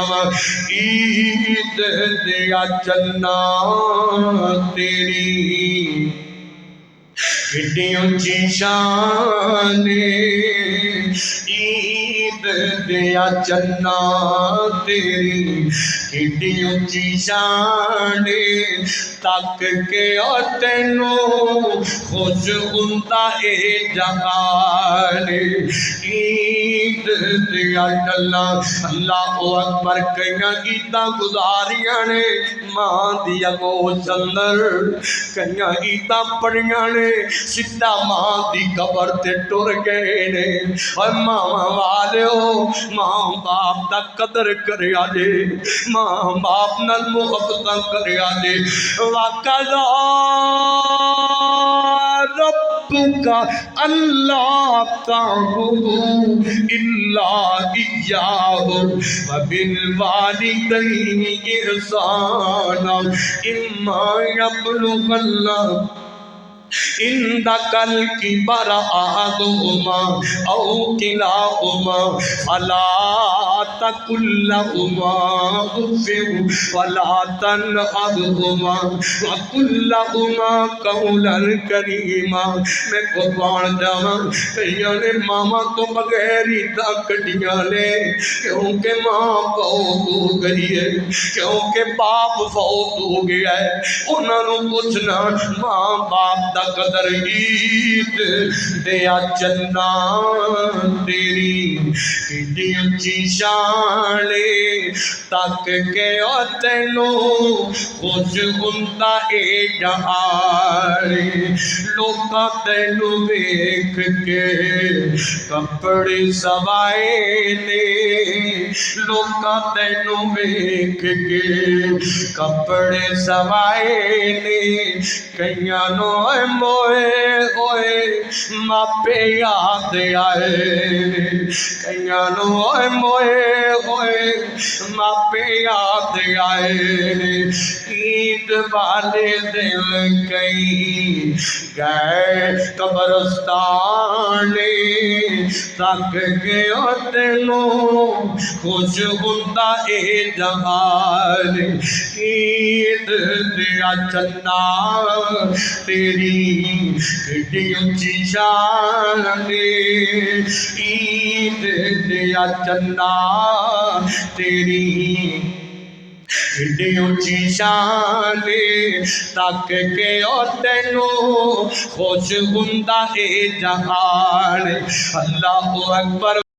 ईद दिया चन्ना तेरी कितनी ऊंची शान, ईद दिया चन्ना तेरी कितनी ऊंची शान, तक के तेनू खुश हुंदा ए जहान। ईद दिया चन्ना अल्लाह अकबर कईयां ईदां गुजारियां ने मां दी अगोश अंदर, कईयां ईदां पढ़ियां ने सीधा मां दी कबर ते टुर गए ने। और मावा वालियो मां बाप दा कदर करया जे, मां बाप नाल मुहब्बत करया जे। वाकला रब्बुका अल्लाह ताबुदू इल्ला इय्याहु व बिल वालिदैनि इहसाना इम्मा यब्लुगन्ना इंदकल किबर अहदुहुमा औ किलाहुमा फला तकुल लहुमा उफ़्फ़िन वला तनहरहुमा व कुल लहुमा कौलन करीमा। मैं कुर्बान जावां कईयां ने मामा तो बगैर ईदां कटियां ने, क्योंकि मां फौत हो गई है, क्योंकि बाप फौत हो गया है। उन्होंने पूछना मां बाप दा कदर ईद दिया चन्ना तेरी कितनी ऊंची शान, तक के तेनू खुश हुंदा ए जहान। लोका तेनू वेख के कपड़े सवाए ने, लोका तेनू वेख के कपड़े सवाए ने। कईयां नो मोए होए मापे याद आए, कईयां नो मोए होए मापे याद आए। ईद वाले दिन कई गए कब्रस्तान, तक के तेनू खुश हुंदा ए जहान। ईद दिया चन्ना तेरी कितनी ऊंची शान, ईद दिया चन्ना तेरी कितनी ऊंची शान, तक के तेनू खुश हुंदा ए जहान। अल्लाहु अकबर।